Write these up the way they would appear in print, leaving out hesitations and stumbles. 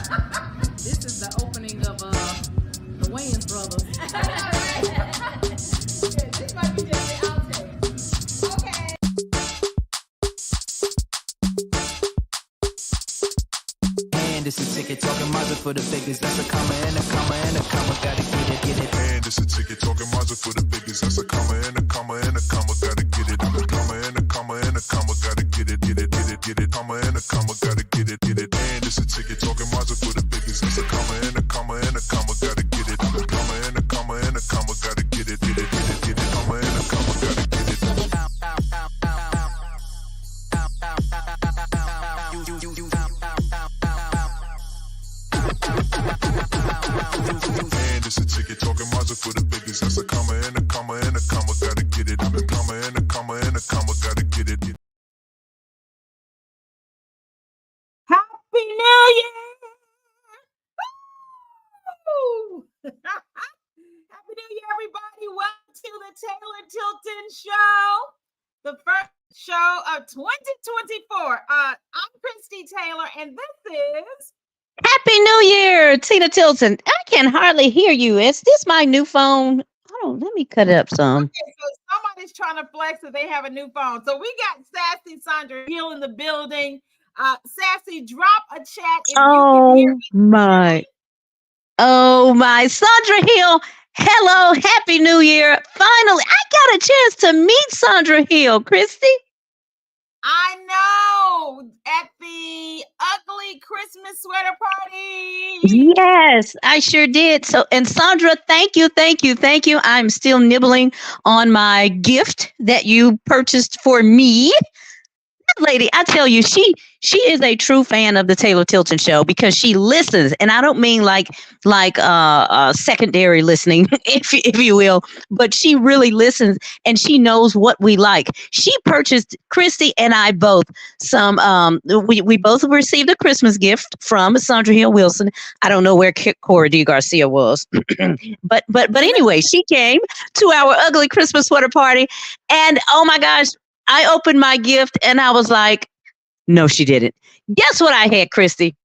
This is the opening of the Wayans brothers. Yeah, this might be just the outtake. Okay. And this is ticket talking Mazda for the biggest. That's a comma and a comma and a comma. Gotta get it, get it. And this is ticket talking Mazda for the biggest. That's a comma and a comma and a comma. Gotta get it. A comma and a comma and a comma. Gotta get it, get it, get it, get it. Comma and a comma. Gotta get it, get it. And this is ticket talking Mazda for the biggest. That's a comma and a comma and a comma. Gotta get it. A comma and a comma and a comma. Gotta get it, get it, get it, get it. Comma and a comma. Gotta get it. And this is ticket talking Mazda for the biggest. That's a comma and a comma and a comma. Gotta get it. A comma and a comma and a comma. Gotta get it. Happy New Year! Woo! Happy New Year, everybody. Welcome to the Taylor Tilton Show, the first show of 2024. I'm Christie Taylor, and this is... Happy New Year, Tina Tilton. I can hardly hear you. Is this my new phone? Hold on, let me cut it up some. Okay, so somebody's trying to flex that they have a new phone. So we got Sassy Sandra Hill in the building. Sassy, drop a chat if you can hear me. Oh my, Sandra Hill. Hello, Happy New Year. Finally, I got a chance to meet Sandra Hill, Christy. I know, at the ugly Christmas sweater party. Yes, I sure did. So, and Sandra, thank you, thank you, thank you. I'm still nibbling on my gift that you purchased for me. That lady, I tell you, she is a true fan of the Taylor Tilton Show because she listens, and I don't mean like secondary listening, if you will, but she really listens and she knows what we like. She purchased Christy and I both some. We both received a Christmas gift from Sandra Hill Wilson. I don't know where Cora D. Garcia was, but anyway, she came to our ugly Christmas sweater party, and oh my gosh. I opened my gift and I was like, no, she didn't. Guess what I had, Christy?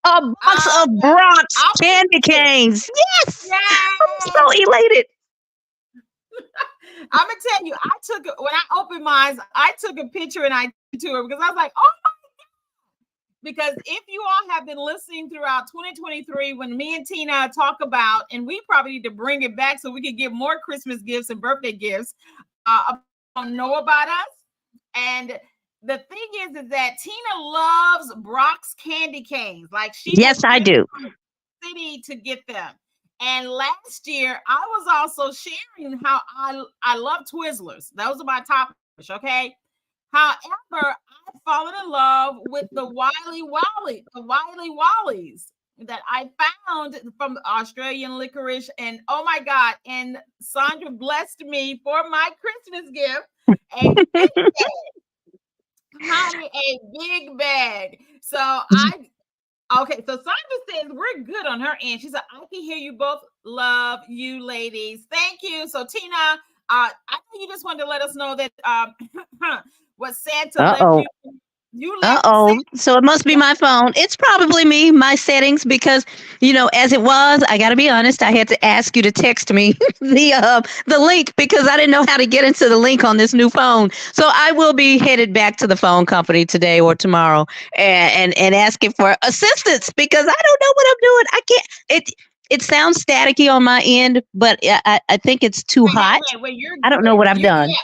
A box of Bronx candy canes. Yes. I'm so elated. I'm going to tell you, when I opened mine, I took a picture and I sent to her because I was like, oh my God. Because if you all have been listening throughout 2023, when me and Tina talk about, and we probably need to bring it back so we can give more Christmas gifts and birthday gifts, don't know about us. And the thing is that Tina loves Brock's candy canes. Like yes, I do. City to get them. And last year I was also sharing how I love Twizzlers. Those are my top, okay? However, I've fallen in love with the Wiley Wallies that I found from Australian licorice. And oh my God, and Sandra blessed me for my Christmas gift a big bag. Honey, a big bag. So so Sandra says we're good on her end. She said, I can hear you both. Love you ladies. Thank you. So Tina, I know you just wanted to let us know that what Santa left you. So it must be my phone. It's probably me, my settings, because as it was, I got to be honest, I had to ask you to text me the link because I didn't know how to get into the link on this new phone. So I will be headed back to the phone company today or tomorrow and asking for assistance because I don't know what I'm doing. I can't. It sounds staticky on my end, but I think it's too hot. I don't know what I've done. Yeah.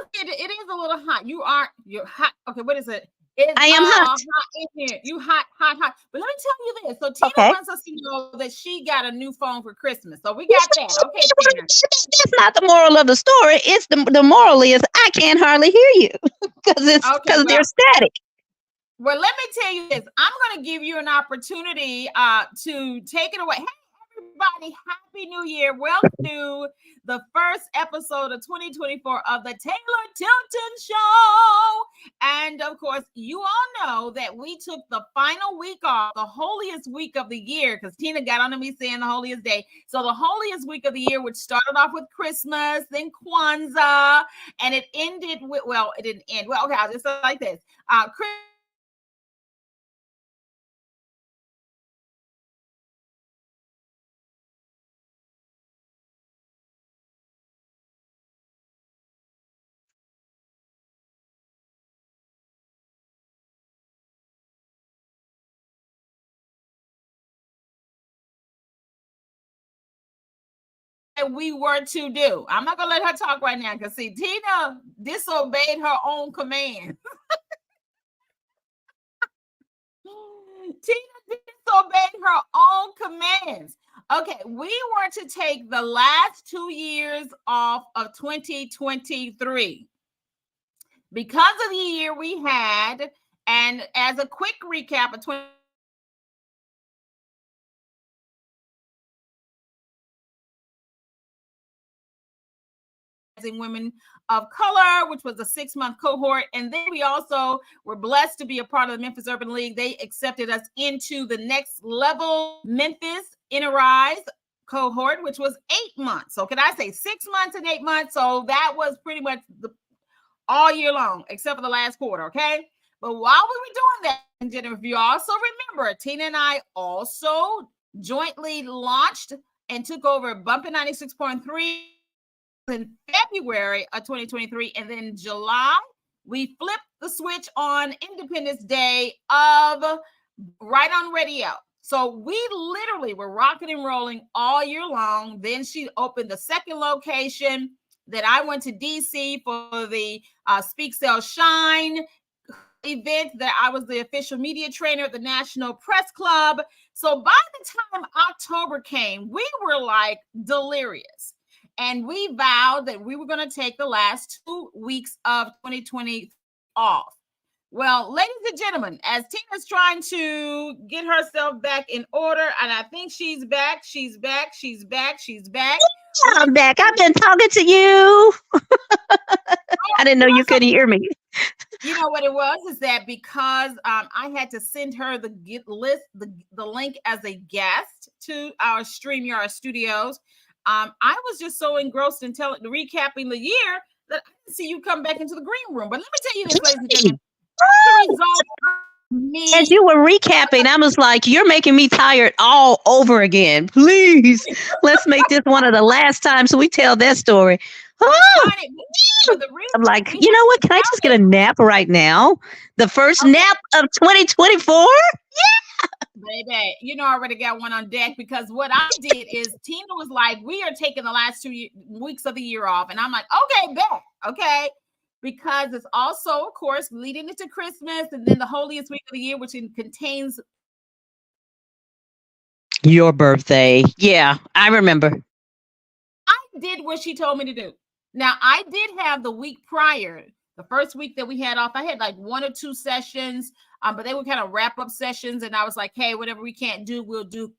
Honestly, it is a little hot. You're hot. Okay, what is it? I am hot. In here. You hot. But let me tell you this. So Tina wants us to know that she got a new phone for Christmas. So we got that. Okay, Tina. That's not the moral of the story. It's the moral is I can't hardly hear you because they're static. Well, let me tell you this. I'm going to give you an opportunity to take it away. Hey, everybody, Happy New Year. Welcome to the first episode of 2024 of the Taylor Tilton Show. And of course, you all know that we took the final week off, the holiest week of the year, because Tina got on to me saying the holiest day. So the holiest week of the year, which started off with Christmas, then Kwanzaa, and it ended with, well, it didn't end. Well, okay, I'll just say it like this. we were to do. I'm not gonna let her talk right now because see, Tina disobeyed her own command. Tina disobeyed her own commands. Okay, we were to take the last 2 years off of 2023 because of the year we had. And as a quick recap of 20. Women of color, which was a 6-month cohort. And then we also were blessed to be a part of the Memphis Urban League. They accepted us into the next level Memphis Enterprise cohort, which was 8 months. So can I say 6 months and 8 months? So that was pretty much all year long, except for the last quarter. Okay. But while we were doing that, and Jennifer, if you also remember, Tina and I also jointly launched and took over Bumpin' 96.3 in February of 2023, and then July we flipped the switch on Independence Day of Right on Radio. So we literally were rocking and rolling all year long. Then she opened the second location. That I went to DC for the Speak Sell Shine event. That I was the official media trainer at the National Press Club. So by the time October came, we were like delirious. And we vowed that we were going to take the last 2 weeks of 2020 off. Well, ladies and gentlemen, as Tina's trying to get herself back in order, and I think she's back. I'm back. I've been talking to you. I didn't know you couldn't hear me. You know what it was is that because I had to send her the link as a guest to our StreamYard studios. I was just so engrossed in recapping the year that I didn't see you come back into the green room. But let me tell you this, ladies and gentlemen. The result of As you were recapping, I was like, you're making me tired all over again. Please, let's make this one of the last times we tell that story. Oh, I'm like, you know what? Can I just get a nap right now? The first nap of 2024? Baby, you know, I already got one on deck because what I did is Tina was like, we are taking the last 2 weeks of the year off. And I'm like, okay, bet. Okay. Because it's also, of course, leading into Christmas and then the holiest week of the year, which contains your birthday. Yeah, I remember. I did what she told me to do. Now, I did have the week prior, the first week that we had off, I had like 1 or 2 sessions, but they were kind of wrap-up sessions. And I was like, hey, whatever we can't do, we'll do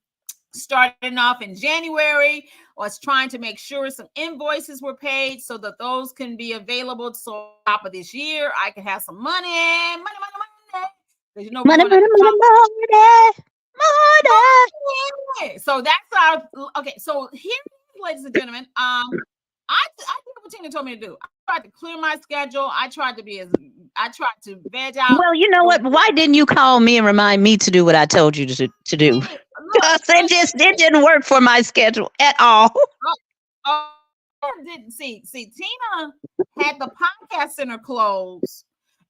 starting off in January. I was trying to make sure some invoices were paid so that those can be available. So top of this year, I can have some money. You know, money. So that's our, okay. So here, ladies and gentlemen, I did what Tina told me to do. I tried to clear my schedule. I tried to veg out. Well, you know what? Why didn't you call me and remind me to do what I told you to do? Because it didn't work for my schedule at all. Didn't see. Tina had the podcast center closed,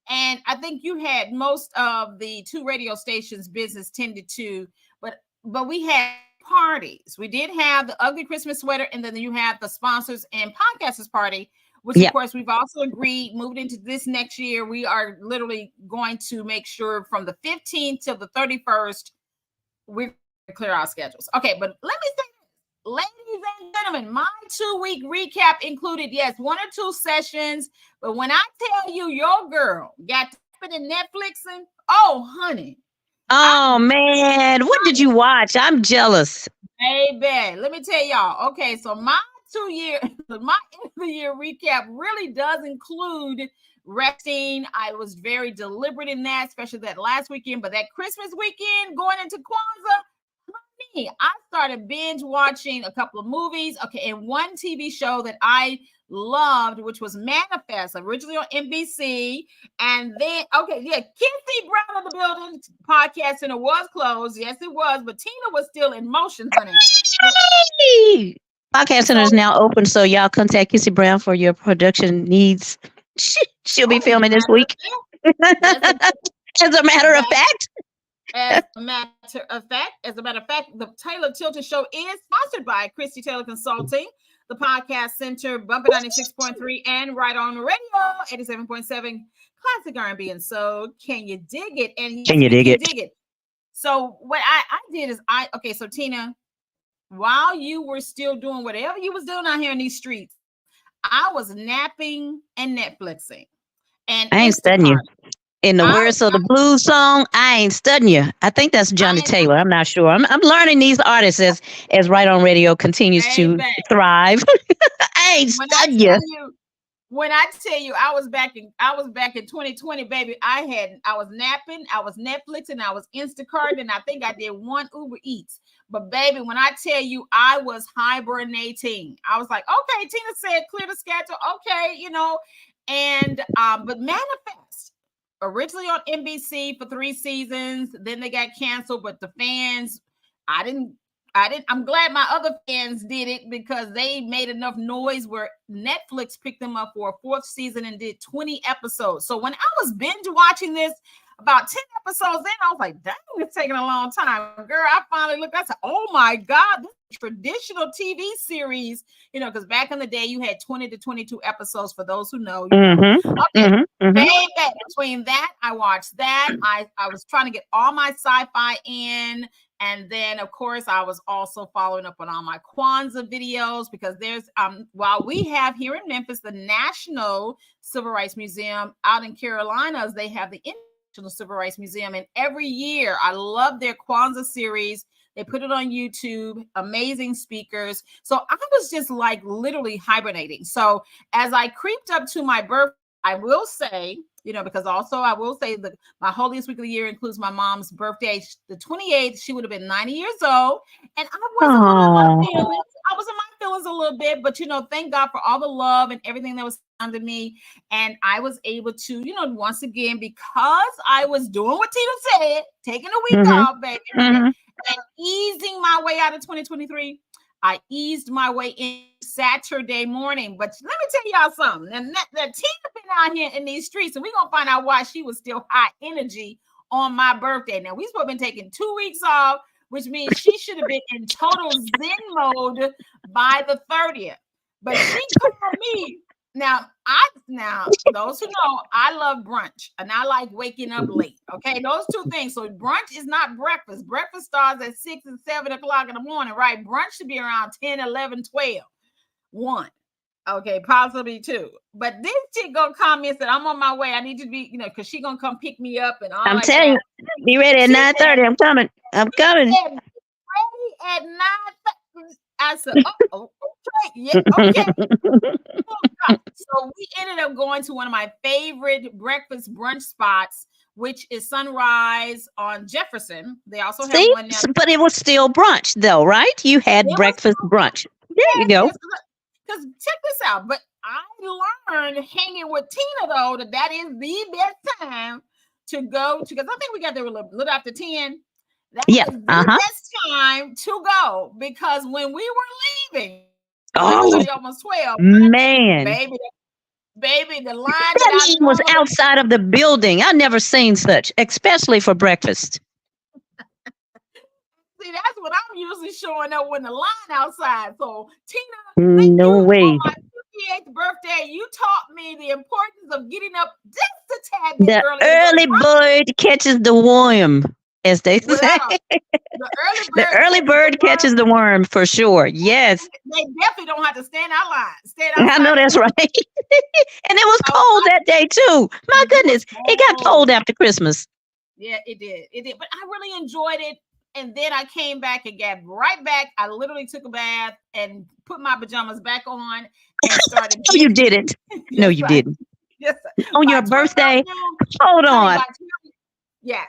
and I think you had most of the 2 radio stations business tended to, but we had parties. We did have the ugly Christmas sweater, and then you have the sponsors and podcasters party, which of course we've also agreed moved into this next year. We are literally going to make sure from the 15th till the 31st, we're clear our schedules. Okay, but let me say this, ladies and gentlemen, my 2-week recap included, yes, 1 or 2 sessions, but when I tell you your girl got to in Netflixing, oh, honey. Oh, man. What did you watch? I'm jealous. Baby, let me tell y'all. Okay, so my end of the year recap really does include resting. I was very deliberate in that, especially that last weekend, but that Christmas weekend going into Kwanzaa, honey, I started binge watching a couple of movies. Okay, and one TV show that I loved, which was Manifest, originally on NBC. And then, okay, yeah, Kinsey Brown in the building, podcast center was closed. Yes, it was, but Tina was still in motion, honey. Podcast center is now open, so y'all contact Kinsey Brown for your production needs. She'll be filming this week. As a matter of fact. As a matter of fact, the Taylor Tilton Show is sponsored by Christie Taylor Consulting, the Podcast Center, Bumping 96.3, and right on the radio, 87.7, classic R&B and soul. Can you dig it? And Can you dig it? dig it? So what I did is okay, so Tina, while you were still doing whatever you was doing out here in these streets, I was napping and Netflixing. And I ain't studying you. In the words of the blues song, I ain't studying you. I think that's Johnny Taylor. I'm not sure. I'm learning these artists as Right On Radio continues to thrive. I ain't studying you. When I tell you, I was back in 2020, baby. I was napping, I was Netflixing, I was Instacarting, and I think I did one Uber Eats. But baby, when I tell you, I was hibernating. I was like, okay, Tina said clear the schedule. Okay, and but Manifest. Originally on NBC for 3 seasons, then they got canceled. But the fans, I'm glad my other fans did it because they made enough noise where Netflix picked them up for a 4th season and did 20 episodes. So when I was binge watching this, about 10 episodes in, I was like, dang, it's taking a long time. Girl, I finally looked, I said, oh my God, this is a traditional TV series, because back in the day, you had 20 to 22 episodes for those who know. Okay, between that, I watched that. I was trying to get all my sci-fi in. And then, of course, I was also following up on all my Kwanzaa videos because there's, while we have here in Memphis, the National Civil Rights Museum, out in Carolinas, they have the National Civil Rights Museum. And every year, I love their Kwanzaa series. They put it on YouTube, amazing speakers. So I was just like literally hibernating. So as I creeped up to my birthday, I will say, because also I will say that my holiest week of the year includes my mom's birthday, the 28th. She would have been 90 years old. And I was in my feelings a little bit, but thank God for all the love and everything that was done to me. And I was able to, once again, because I was doing what Tina said, taking a week off, baby, and easing my way out of 2023. I eased my way in Saturday morning. But let me tell y'all something. And that Tina been out here in these streets, and we're going to find out why she was still high energy on my birthday. Now, we supposed to been taking 2 weeks off, which means she should have been in total Zen mode by the 30th. But she called me. Now, those who know, I love brunch and I like waking up late. Okay, those 2 things. So brunch is not breakfast. Breakfast starts at 6 and 7 o'clock in the morning, right? Brunch should be around 10, 11, 12, 1. Okay, possibly 2. But this chick gonna call me and said, I'm on my way. I need you to be, because she gonna come pick me up and all. I'm telling you, be ready at 9:30. I'm coming. Ready at 9:30. I said, okay, yeah, okay. So we ended up going to one of my favorite breakfast brunch spots, which is Sunrise on Jefferson. They also have one now. But it was still brunch, though, right? You had breakfast brunch. There you go. Because check this out. But I learned hanging with Tina, though, that is the best time to go to, because I think we got there a little after 10. That is the best time to go, because when we were leaving, almost 12, man, baby, the line that was outside of the building. I never seen such, especially for breakfast. See, that's what I'm usually showing up when the line outside. So Tina, no way. On my 58th birthday, you taught me the importance of getting up just a tad bit early. The early bird catches the worm, as they say. The early bird catches the worm for sure. Yes. They definitely don't have to stand out line. I know that's right. And it was cold that day too. My goodness. It got cold after Christmas. Yeah, it did. But I really enjoyed it. And then I came back and got right back. I literally took a bath and put my pajamas back on and started. No, you didn't. No, you didn't. Yes. On your birthday? Hold on. Yes.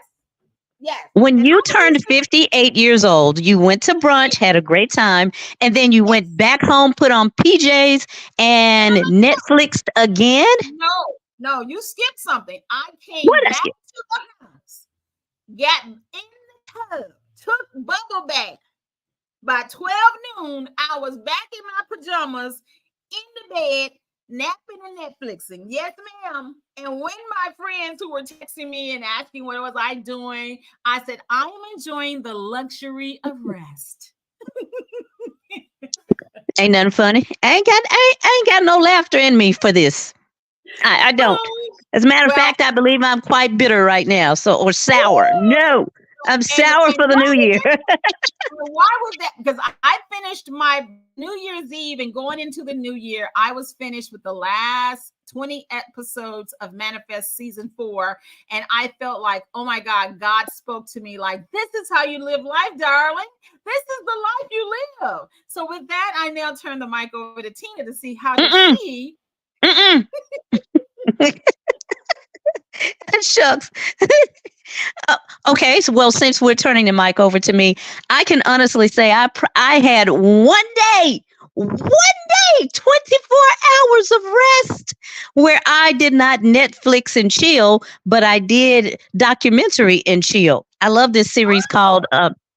When you turned 58 years old, you went to brunch, had a great time, and then you went back home, put on PJs, and Netflixed again? No, you skipped something. I came back to the house, got in the tub, took bubble bath. By 12 noon, I was back in my pajamas in the bed, napping and Netflixing. Yes, ma'am. And when my friends who were texting me and asking what was I doing, I said, I am enjoying the luxury of rest. Ain't nothing funny. I ain't got no laughter in me for this. I don't. As a matter of Well, fact, I believe I'm quite bitter right now. Or sour. No, I'm sour for the new year. why was that? Because I finished my New Year's Eve and going into the new year, I was finished with the last 20 episodes of Manifest season 4. And I felt like, oh my God, God spoke to me like, this is how you live life, darling. This is the life you live. So with that, I now turn the mic over to Tina to see how does she. Shucks. Okay, so well, since we're turning the mic over to me, I can honestly say I had one day, 24 hours of rest where I did not Netflix and chill, but I did documentary and chill. I love this series called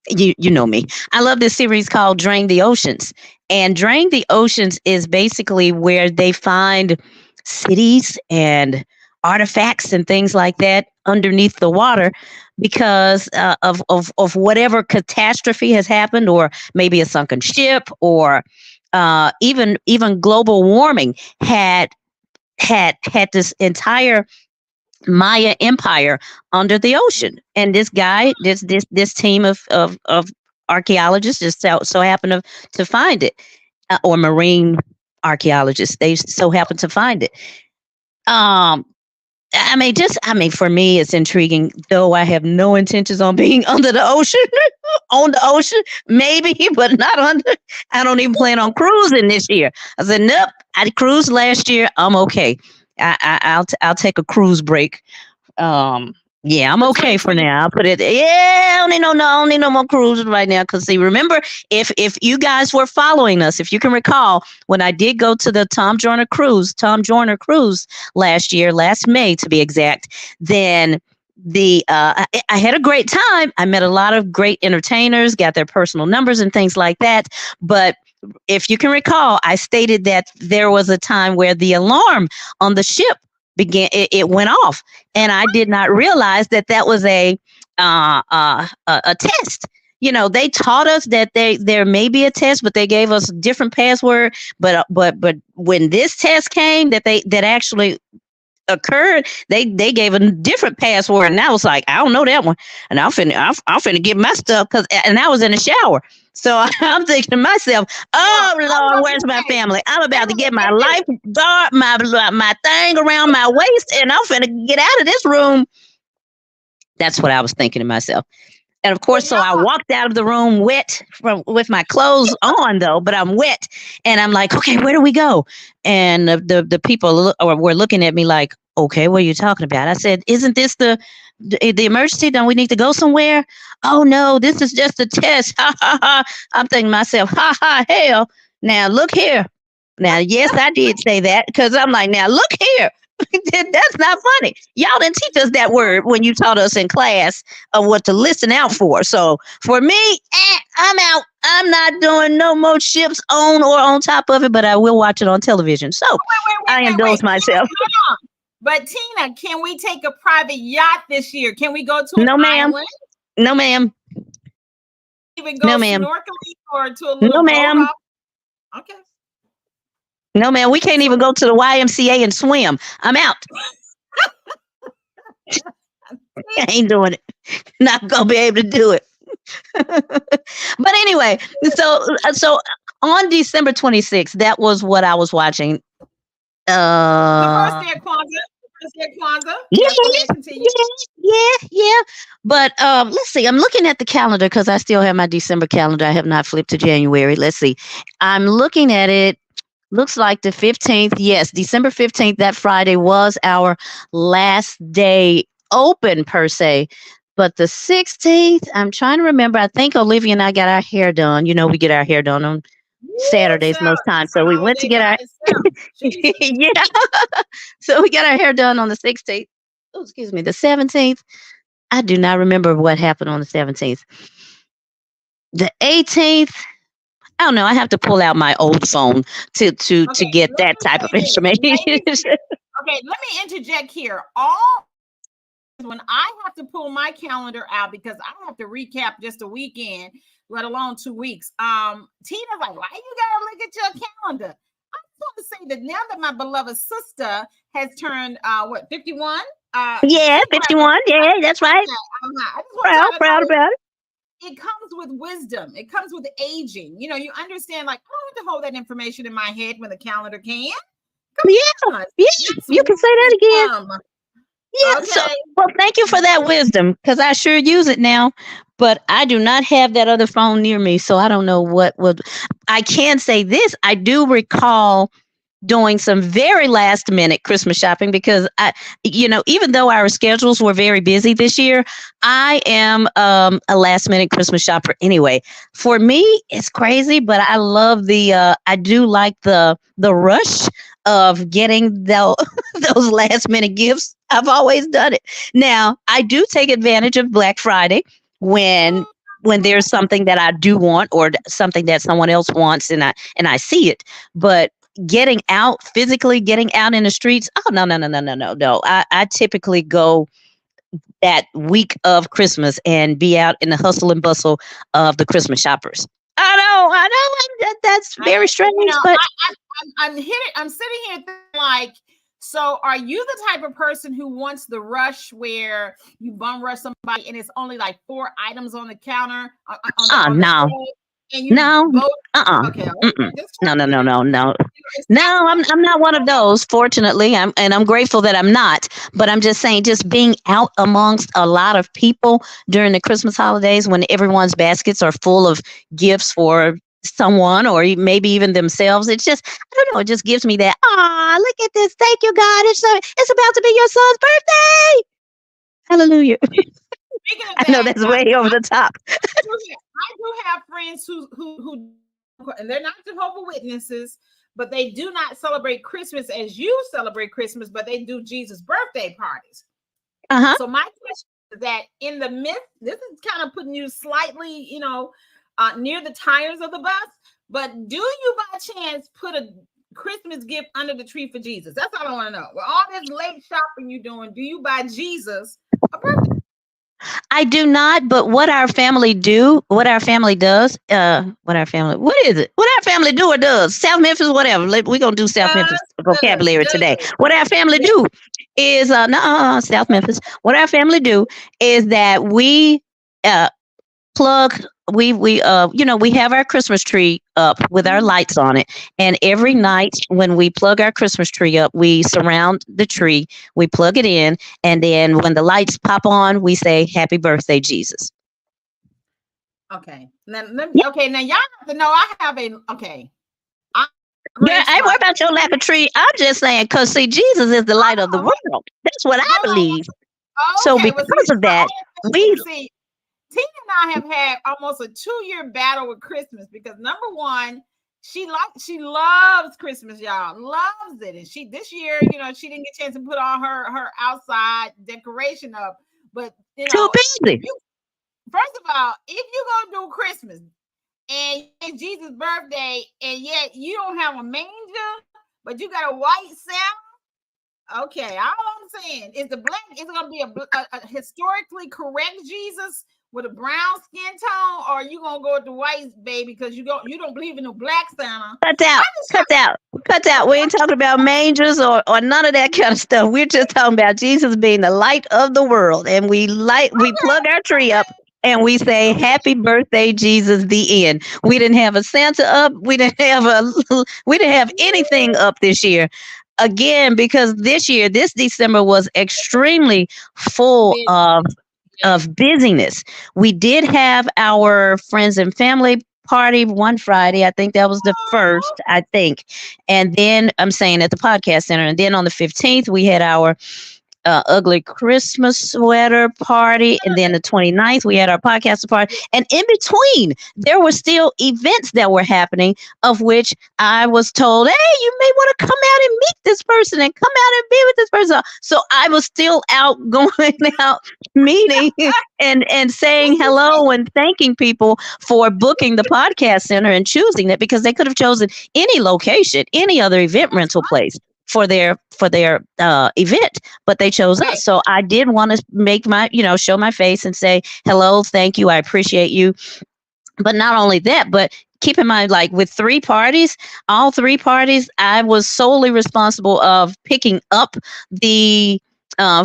you know me. I love this series called Drain the Oceans. And Drain the Oceans is basically where they find cities and artifacts and things like that underneath the water because of whatever catastrophe has happened, or maybe a sunken ship, or even global warming had this entire Maya empire under the ocean. And this guy, this team of archaeologists just so happened to find it, or marine archaeologists. They so happened to find it. For me, it's intriguing, though I have no intentions on being under the ocean, on the ocean, maybe, but not under. I don't even plan on cruising this year. I said, nope, I cruised last year. I'm okay. I'll take a cruise break. Yeah, I'm okay for now. I'll put it. Yeah, I don't need no more cruises right now. Because see, remember, if you guys were following us, if you can recall, when I did go to the Tom Joyner cruise last May to be exact, then I had a great time. I met a lot of great entertainers, got their personal numbers and things like that. But if you can recall, I stated that there was a time where the alarm on the ship it went off, and I did not realize that was a test. You know, they taught us that there may be a test, but they gave us a different password. But when this test came, that actually occurred, they gave a different password, and I was like, I don't know that one, and I'm finna get my stuff, and I was in the shower. So I'm thinking to myself, oh Lord, where's my family? I'm about to get my lifeguard, my thing around my waist, and I'm finna get out of this room. That's what I was thinking to myself. And of course, so I walked out of the room wet with my clothes on, though, but I'm wet. And I'm like, okay, where do we go? And the people were looking at me like, okay, what are you talking about? I said, isn't this the emergency? Don't we need to go somewhere? Oh, no, this is just a test. Ha, ha, ha. I'm thinking to myself, ha, ha, hell. Now, look here. Now, yes, I did say that because I'm like, now, look here. That's not funny. Y'all didn't teach us that word when you taught us in class of what to listen out for. So for me, I'm out. I'm not doing no more ships on or on top of it, but I will watch it on television. So I indulge myself. But Tina, can we take a private yacht this year? Can we go to an island? No, ma'am. Even go snorkeling or to a little no, ma'am. boat? Okay. No, man, we can't even go to the YMCA and swim. I'm out. I ain't doing it. Not gonna be able to do it. But anyway, so on December 26th, that was what I was watching. The first day of Kwanzaa. Yeah. But let's see. I'm looking at the calendar because I still have my December calendar. I have not flipped to January. Let's see. I'm looking at it. Looks like the 15th. Yes, December 15th, that Friday was our last day open per se. But the 16th, I'm trying to remember. I think Olivia and I got our hair done. You know, we get our hair done on Saturdays most times. So we went to get our yeah. So we got our hair done on the 16th. Oh, excuse me, the 17th. I do not remember what happened on the 17th. The 18th. I don't know. I have to pull out my old phone to get that type of information. Okay, let me interject here. All when I have to pull my calendar out because I have to recap just a weekend, let alone 2 weeks. Tina's like, why you gotta look at your calendar? I just want to say that now that my beloved sister has turned 51? Yeah, 51. Yeah, that's right. I just want y'all to Proud know about it. it comes with wisdom. It comes with aging. You know, you understand, like, I don't have to hold that information in my head when the calendar can. Yeah, you can say that again. Yeah. Okay. So, well, thank you for that wisdom because I sure use it now, but I do not have that other phone near me, so I don't know what would. I can say this: I do recall doing some very last minute Christmas shopping because even though our schedules were very busy this year, I am a last minute Christmas shopper anyway. For me, it's crazy, but I love I do like the rush of getting those last minute gifts. I've always done it. Now, I do take advantage of Black Friday when there's something that I do want or something that someone else wants and I see it. But physically getting out in the streets. Oh, no. I typically go that week of Christmas and be out in the hustle and bustle of the Christmas shoppers. I know. That's very strange, but I'm sitting here thinking, like, so are you the type of person who wants the rush where you bum rush somebody and it's only like 4 items on the counter? No. No. Okay. No. No, I'm not one of those. Fortunately, I'm grateful that I'm not. But I'm just saying, just being out amongst a lot of people during the Christmas holidays when everyone's baskets are full of gifts for someone or maybe even themselves. It's just, I don't know. It just gives me that. Look at this! Thank you, God. It's about to be your son's birthday. Hallelujah. I know that's way over the top. I do have friends who and they're not Jehovah's Witnesses, but they do not celebrate Christmas as you celebrate Christmas, but they do Jesus' birthday parties. So my question is that in the midst, this is kind of putting you slightly, near the tires of the bus, but do you by chance put a Christmas gift under the tree for Jesus? That's all I want to know. With all this late shopping you doing, do you buy Jesus a birthday? I do not, but what our family does, what is it? What our family do or does, South Memphis, whatever. We're going to do South Memphis vocabulary today. What our family do is, South Memphis. What our family do is that we plug, we have our Christmas tree up with our lights on it. And every night when we plug our Christmas tree up, we surround the tree, we plug it in. And then when the lights pop on, we say, "Happy birthday, Jesus." Okay. Now y'all have to know I have I ain't worried about your lack of tree. I'm just saying, because see, Jesus is the light of the world. That's what I believe. So because of that, Tina and I have had almost a 2-year battle with Christmas because number one, she loves Christmas, y'all, loves it, and this year, she didn't get a chance to put on her outside decoration up, but too busy. First of all, if you're gonna do Christmas and it's Jesus' birthday, and yet you don't have a manger, but you got a white Santa. Okay, all I'm saying is it's gonna be a historically correct Jesus with a brown skin tone, or you gonna go with the white baby because you don't believe in the black Santa. Cut out. We ain't talking about mangers or none of that kind of stuff. We're just talking about Jesus being the light of the world, and we plug our tree up and we say, "Happy birthday, Jesus." The end. We didn't have a Santa up. We didn't have anything up this year. Again, because this December was extremely full of busyness. We did have our friends and family party one Friday. I think that was the first, And then I'm saying at the podcast center. And then on the 15th, we had our ugly Christmas sweater party. And then the 29th, we had our podcast party. And in between, there were still events that were happening, of which I was told, "Hey, you may want to come out and meet this person and come out and be with this person." So I was still out going out, meeting and saying hello and thanking people for booking the podcast center and choosing it, because they could have chosen any location, any other event rental place. event, but they chose Right. us. So I did want to make my, show my face and say hello, thank you, I appreciate you. But not only that, but keep in mind, like with all three parties, I was solely responsible of picking up the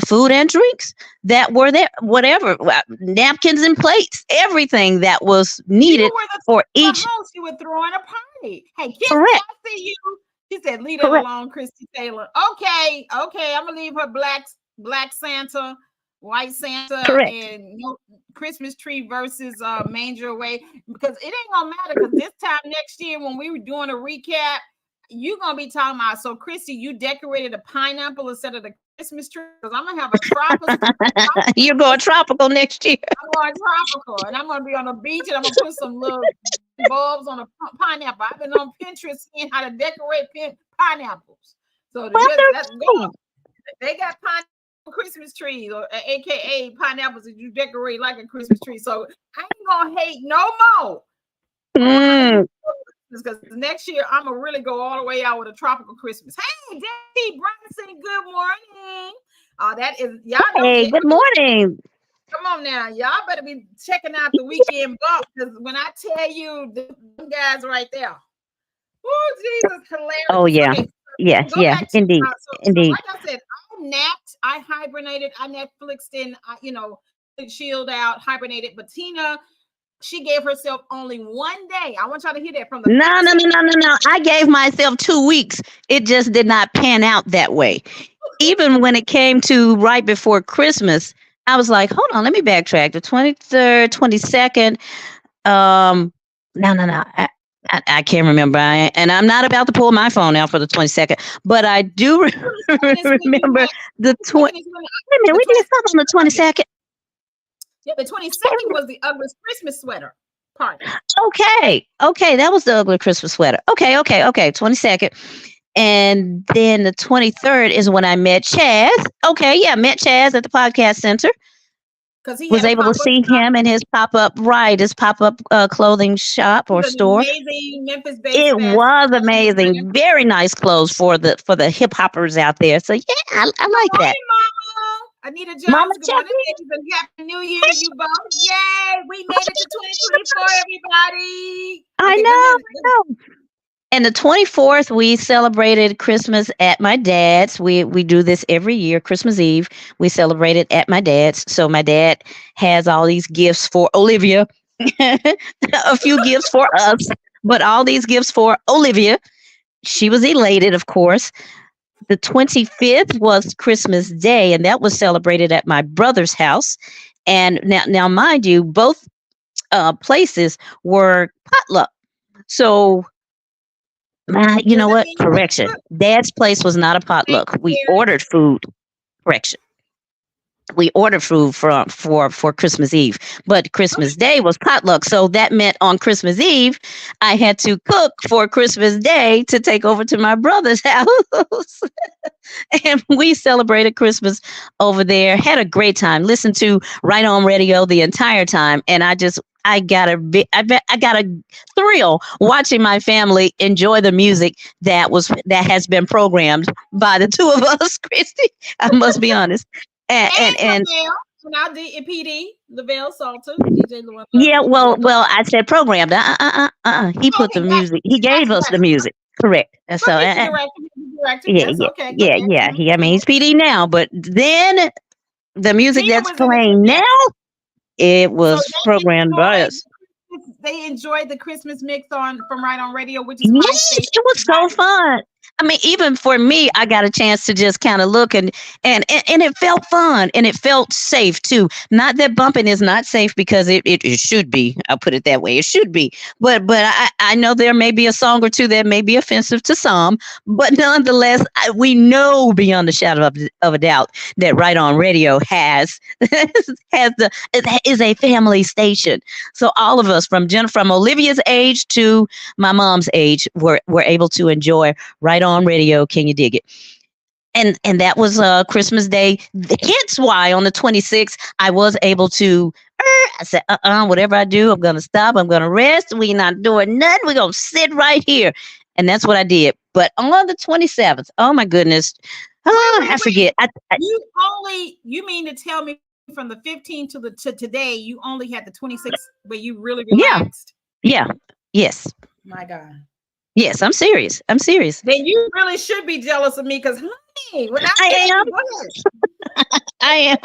food and drinks that were there, whatever, napkins and plates, everything that was You needed were for the each. host. You were throwing a party. Hey, Kissy, Correct, I see you. She said, "Leave it correct, alone, Christy Taylor." Okay, okay. I'm gonna leave her black Santa, white Santa, correct. and no Christmas tree versus manger away because it ain't gonna matter. Because this time next year, when we were doing a recap, you gonna be talking about. So, Christy, you decorated a pineapple instead of the Christmas tree because I'm gonna have a You're going tropical next year. I'm going tropical, and I'm going to be on the beach, and I'm going to put some little bulbs on a pineapple. I've been on Pinterest seeing how to decorate pineapples. So that's Wonderful. they got pineapple Christmas trees, or AKA pineapples that you decorate like a Christmas tree. So I ain't gonna hate no more. Mm. Because next year I'm gonna really go all the way out with a tropical Christmas. Hey, Debbie Bronson, good morning. That is y'all know. Hey, good morning. Come on now, y'all better be checking out the weekend bump because when I tell you the guys right there, oh Jesus, hilarious. Oh yeah, Okay, yes, go yeah, back to indeed, so indeed. like I said, I napped, I hibernated, I Netflixed in, chilled out, hibernated. But Tina, she gave herself only one day. I want y'all to hear that from the No, no, person. no, no, no, no. I gave myself 2 weeks. It just did not pan out that way. Even when it came to right before Christmas, I was like, hold on, let me backtrack. The 23rd, 22nd. No, no, no. I can't remember. And I'm not about to pull my phone out for the 22nd, but I do remember the 20. Wait a minute, we did something on the 22nd. Yeah, the 22nd was the ugliest Christmas sweater party. Okay, that was the ugly Christmas sweater. Okay, 22nd. And then the 23rd is when I met Chaz. Okay, yeah, met Chaz at the podcast center. Because he Was had a able to pop-up see shop. him in his pop-up clothing shop or It was store. amazing Memphis-based It fashion was designer. amazing. Very nice clothes for the hip hoppers out there. So yeah, I like that. Morning, Mama. Anita Mama Jones, good morning, Chucky. ladies, and happy new year to you both. Yay, we made it to 2024, everybody. I Okay, know. And the 24th, we celebrated Christmas at my dad's. We do this every year, Christmas Eve. We celebrate it at my dad's. So my dad has all these gifts for Olivia, a few gifts for us, but all these gifts for Olivia. She was elated, of course. The 25th was Christmas Day, and that was celebrated at my brother's house. And now, mind you, both places were potluck. So you know what? Correction. Dad's place was not a potluck. We ordered food. Correction. We ordered food for Christmas Eve, but Christmas Day was potluck. So that meant on Christmas Eve, I had to cook for Christmas Day to take over to my brother's house. And we celebrated Christmas over there. Had a great time. Listened to Right On Radio the entire time, and I got a thrill watching my family enjoy the music that has been programmed by the two of us, Christy. I must be honest. And now PD Lavelle Salter, DJ Llewellyn. Yeah, well, I said programmed. He put the music. He gave us the music. Correct. So director. Yeah, Yes, okay. yeah. I mean, he's PD now, but then the music Tina that's was in playing now, it was programmed by us. They enjoyed the Christmas mix from Right On Radio, which is Yes, it was so fun. I mean, even for me, I got a chance to just kind of look and it felt fun and it felt safe too. Not that bumping is not safe because it should be. I'll put it that way. It should be. But I know there may be a song or two that may be offensive to some, but nonetheless, we know beyond the shadow of a doubt that Right On Radio is a family station. So all of us from Olivia's age to my mom's age were able to enjoy Right On Radio. Can you dig it? And that was Christmas Day. Hence why on the 26th I was able to. I said, whatever I do, I'm gonna stop. I'm gonna rest. We're not doing nothing. We're gonna sit right here. And that's what I did. But on the 27th, oh my goodness. Oh, I forget. You mean to tell me from the 15th to today, you only had the 26th where you really Yeah. relaxed? Yeah. Yes. My God. Yes, I'm serious. I'm serious. Then you really should be jealous of me because, honey, when I am. go ahead. I am.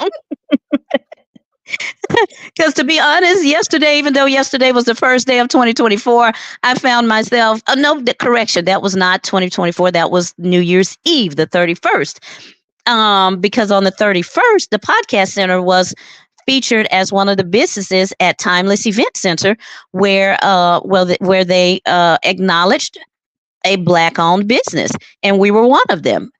Because to be honest, yesterday, even though yesterday was the first day of 2024, I found myself, no, correction, that was not 2024. That was New Year's Eve, the 31st. Because on the 31st, the Podcast Center was featured as one of the businesses at Timeless Event Center, where where they acknowledged a Black-owned business, and we were one of them.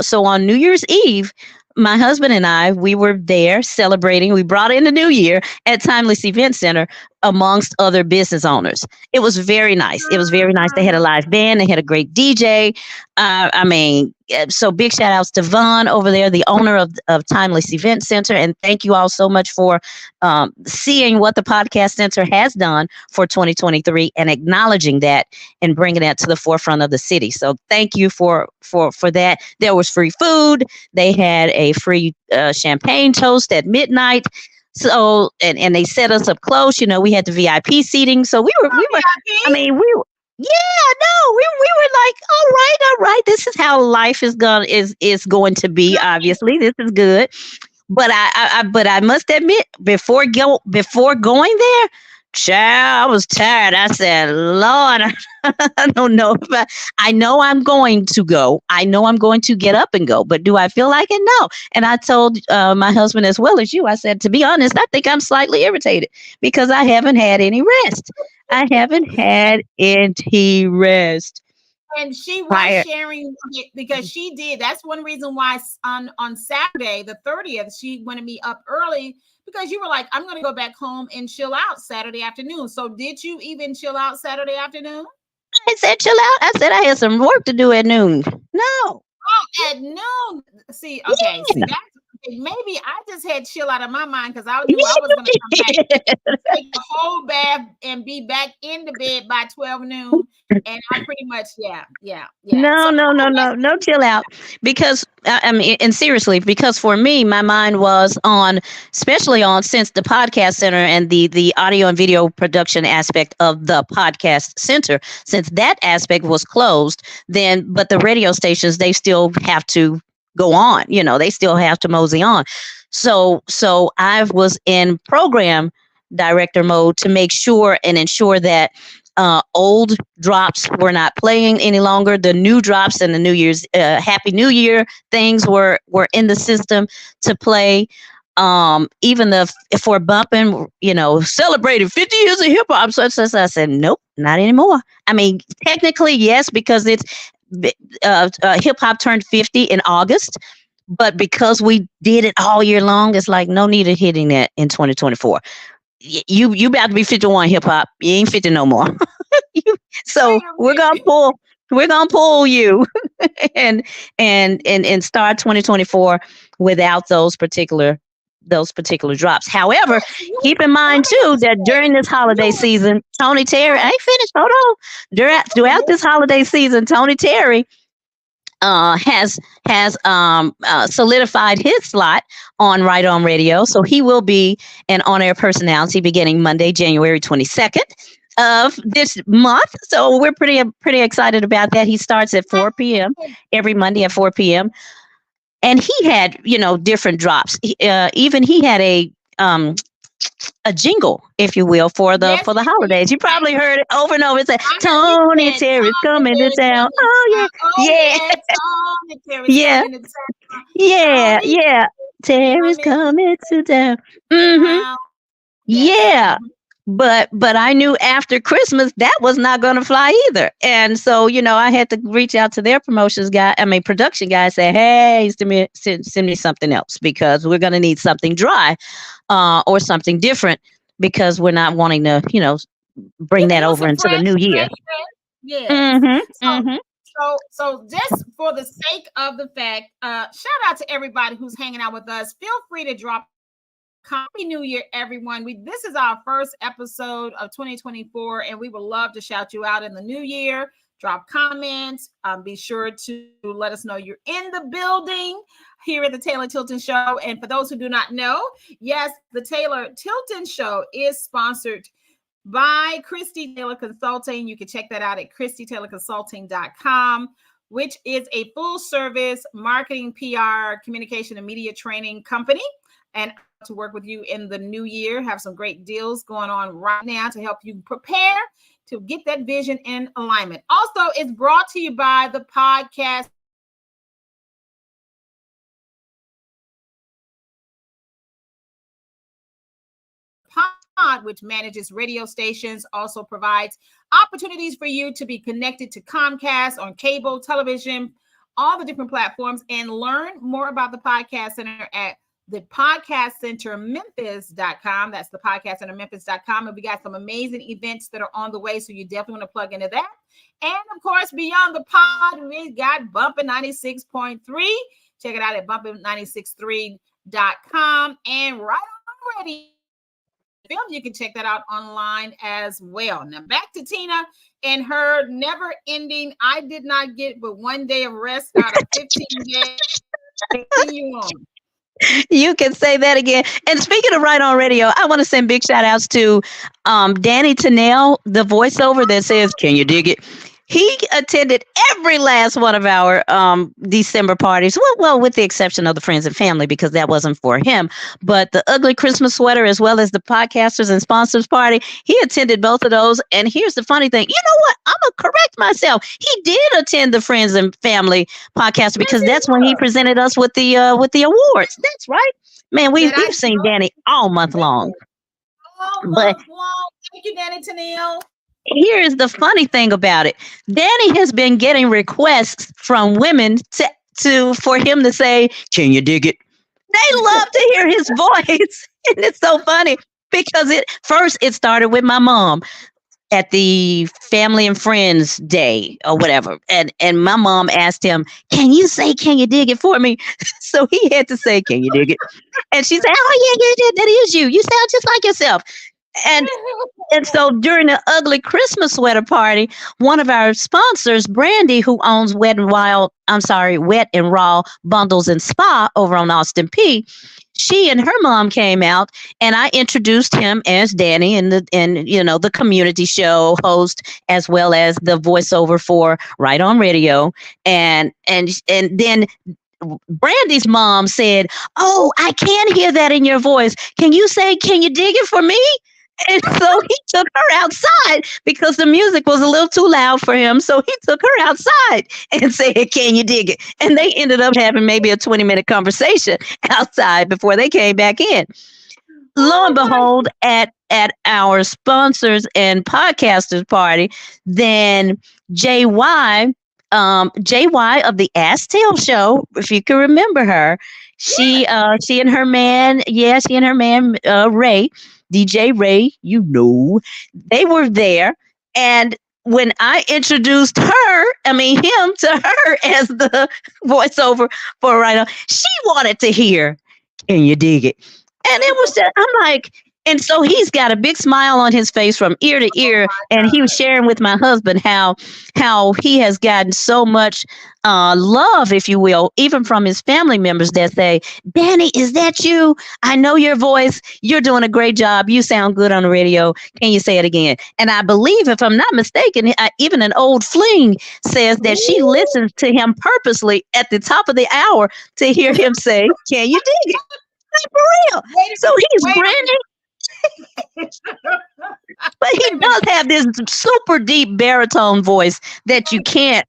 So on New Year's Eve, my husband and I, we were there celebrating. We brought in the new year at Timeless Event Center amongst other business owners. It was very nice. It was very nice. They had a live band. They had a great DJ. So big shout outs to Vaughn over there, the owner of Timeless Event Center. And thank you all so much for seeing what the Podcast Center has done for 2023 and acknowledging that and bringing that to the forefront of the city. So thank you for that. There was free food. They had a free champagne toast at midnight. So and they set us up close. You know, we had the VIP seating. So we were. I mean, we were. Yeah, no, we were like, all right. This is how life is going to be. Obviously, this is good. But I must admit, before going there, child, I was tired. I said, Lord, I don't know if I know I'm going to go. I know I'm going to get up and go, but do I feel like it? No. And I told my husband as well as you, I said, to be honest, I think I'm slightly irritated because I haven't had any rest. I haven't had any rest. And she was sharing because she did. That's one reason why on Saturday, the 30th, she wanted me up early because you were like, I'm going to go back home and chill out Saturday afternoon. So did you even chill out Saturday afternoon? I said, chill out. I said, I had some work to do at noon. No. Oh, at noon. See, okay. Yeah. See, that's maybe I just had chill out of my mind because I knew I was going to come back, take a whole bath, and be back in the bed by 12 noon. And I pretty much, yeah. No, chill out. Because I mean, and seriously, because for me, my mind was especially on since the Podcast Center and the audio and video production aspect of the Podcast Center, since that aspect was closed, but the radio stations, they still have to go on, they still have to mosey on. So I was in program director mode to make sure and ensure that old drops were not playing any longer. The new drops and the New Year's Happy New Year things were in the system to play. Even for bumping, celebrating 50 years of hip hop. So I said, nope, not anymore. I mean, technically, yes, because it's hip hop turned 50 in August, but because we did it all year long, it's like no need of hitting that in 2024. You about to be 51 hip hop. You ain't 50 no more. So we're gonna pull you and start 2024 without those particular drops. However, keep in mind too that during this holiday season, Tony Terry, I ain't finished. Hold on. Throughout this holiday season, Tony Terry has solidified his slot on Right On Radio. So he will be an on-air personality beginning Monday, January 22nd of this month. So we're pretty excited about that. He starts at 4 p.m. every Monday at 4 p.m. And he had, different drops. Even he had a jingle, if you will, for the holidays. You probably heard it over and over. It said, Tony Terry's coming to town. Oh yeah, Tony Terry's yeah. Terry's coming to town. Mm-hmm. Yeah. But I knew after Christmas that was not going to fly either. And so, I had to reach out to their production guy, say, hey, send me something else because we're going to need something dry or something different because we're not wanting to, bring that over into the new year. Yeah. Mm-hmm. So just for the sake of the fact, shout out to everybody who's hanging out with us. Feel free to drop Happy New Year, everyone. This is our first episode of 2024, and we would love to shout you out in the new year. drop comments. Be sure to let us know you're in the building here at the Taylor Tilton Show. And for those who do not know, yes, the Taylor Tilton Show is sponsored by Christie Taylor Consulting. You can check that out at christietaylorconsulting.com, which is a full service marketing, PR, communication, and media training company. And to work with you in the new year, have some great deals going on right now to help you prepare to get that vision in alignment. Also, it's brought to you by the podcast which manages radio stations, also provides opportunities for you to be connected to Comcast on cable television, all the different platforms, and learn more about the Podcast Center at the podcastcentermemphis.com. That's the podcastcentermemphis.com. And we got some amazing events that are on the way, so you definitely want to plug into that. And of course, beyond the pod, we got Bumpin' 96.3. Check it out at bumpin963.com and right already. You can check that out online as well. Now back to Tina and her never-ending. I did not get but 1 day of rest out of 15 days. Continue on. You can say that again. And speaking of Right On Radio, I want to send big shout outs to Danny Tennell, the voiceover that says, "Can you dig it?" He attended every last one of our December parties. Well, with the exception of the friends and family, because that wasn't for him. But the ugly Christmas sweater, as well as the podcasters and sponsors party, he attended both of those. And here's the funny thing. You know what? I'm going to correct myself. He did attend the friends and family podcast because that's when he presented us with the awards. That's right. Man, we've seen Danny all month long. Thank you, Danny Tennell. Here's the funny thing about it. Danny has been getting requests from women for him to say, "Can you dig it?" They love to hear his voice. And it's so funny because it started with my mom at the family and friends day or whatever. And my mom asked him, "Can you say, 'Can you dig it?' for me?" So he had to say, "Can you dig it?" And she said, "Oh yeah, that is you. You sound just like yourself." And so during the ugly Christmas sweater party, one of our sponsors, Brandy, who owns Wet and Raw Bundles and Spa over on Austin P, she and her mom came out, and I introduced him as Danny and the community show host, as well as the voiceover for Right On Radio. And then Brandy's mom said, "Oh, I can hear that in your voice. Can you say, 'Can you dig it?' for me?" And so he took her outside because the music was a little too loud for him. So he took her outside and said, "Can you dig it?" And they ended up having maybe a 20-minute conversation outside before they came back in. Lo and behold, at our sponsors and podcasters party, then JY of the Ask Tail Show, if you can remember her, she and her man, Ray, DJ Ray, they were there. And when I introduced him to her as the voiceover for Right On, she wanted to hear, "Can you dig it?" And it was just, I'm like, and so he's got a big smile on his face from ear to ear. And he was sharing with my husband how he has gotten so much love, if you will, even from his family members that say, "Danny, is that you? I know your voice. You're doing a great job. You sound good on the radio. Can you say it again?" And I believe, if I'm not mistaken, even an old fling says that she listens to him purposely at the top of the hour to hear him say, "Can you dig it?" For real. So he's grinning. But he does have this super deep baritone voice that you can't,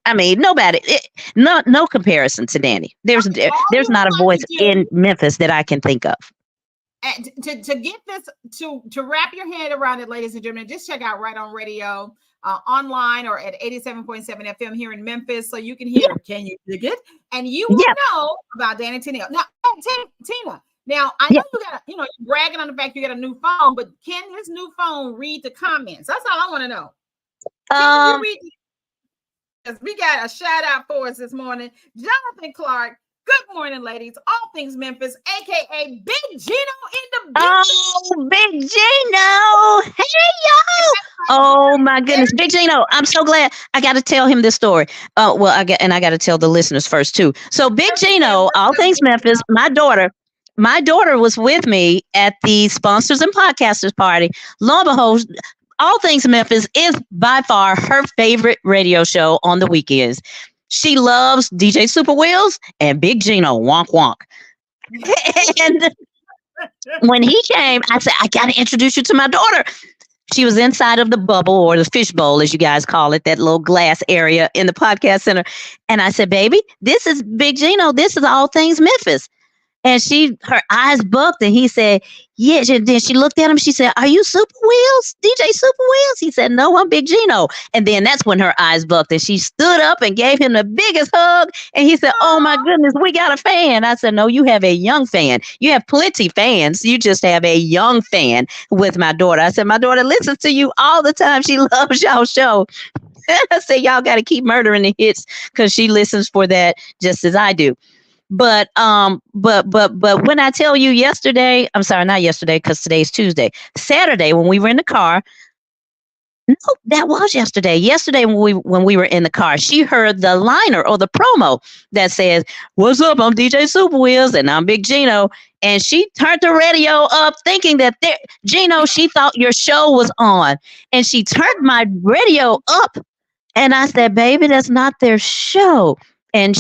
no comparison to Danny. There's not a voice in Memphis that I can think of. And to get this, to wrap your head around it, ladies and gentlemen, just check out Right On Radio online or at 87.7 FM here in Memphis, so you can hear Can You Dig It? And you will know about Danny Tennell. Now, Tina, now, I know you're bragging on the fact you got a new phone, but can this new phone read the comments? That's all I want to know. Can you read? We got a shout out for us this morning. Jonathan Clark. Good morning, ladies. All things Memphis, aka Big Gino in the building. Oh, Big Gino. Hey, y'all. Oh my goodness, Big Gino! I'm so glad. I got to tell him this story. Well, I got to tell the listeners first too. So, Big Gino, all things Memphis. My daughter was with me at the sponsors and podcasters party. Lo and behold, all things Memphis is by far her favorite radio show on the weekends. She loves DJ Super Wheels and Big Gino. Wonk wonk. And when he came, I said, I got to introduce you to my daughter. She was inside of the bubble or the fishbowl, as you guys call it, that little glass area in the podcast center. And I said, baby, this is Big Gino. This is all things Memphis. And her eyes bucked, and he said, yeah. Then she looked at him. She said, are you Super Wheels? DJ Super Wheels? He said, no, I'm Big Gino. And then that's when her eyes bucked, and she stood up and gave him the biggest hug. And he said, oh my goodness, we got a fan. I said, no, you have a young fan. You have plenty fans. You just have a young fan with my daughter. I said, my daughter listens to you all the time. She loves y'all show. I said, y'all got to keep murdering the hits because she listens for that just as I do. But when I tell you yesterday, I'm sorry, not yesterday, because today's Tuesday. Saturday, when we were in the car, no, that was yesterday. Yesterday, when we were in the car, she heard the liner or the promo that says, what's up? I'm DJ Super Wheels and I'm Big Gino. And she turned the radio up thinking that Gino, she thought your show was on. And she turned my radio up. And I said, baby, that's not their show. And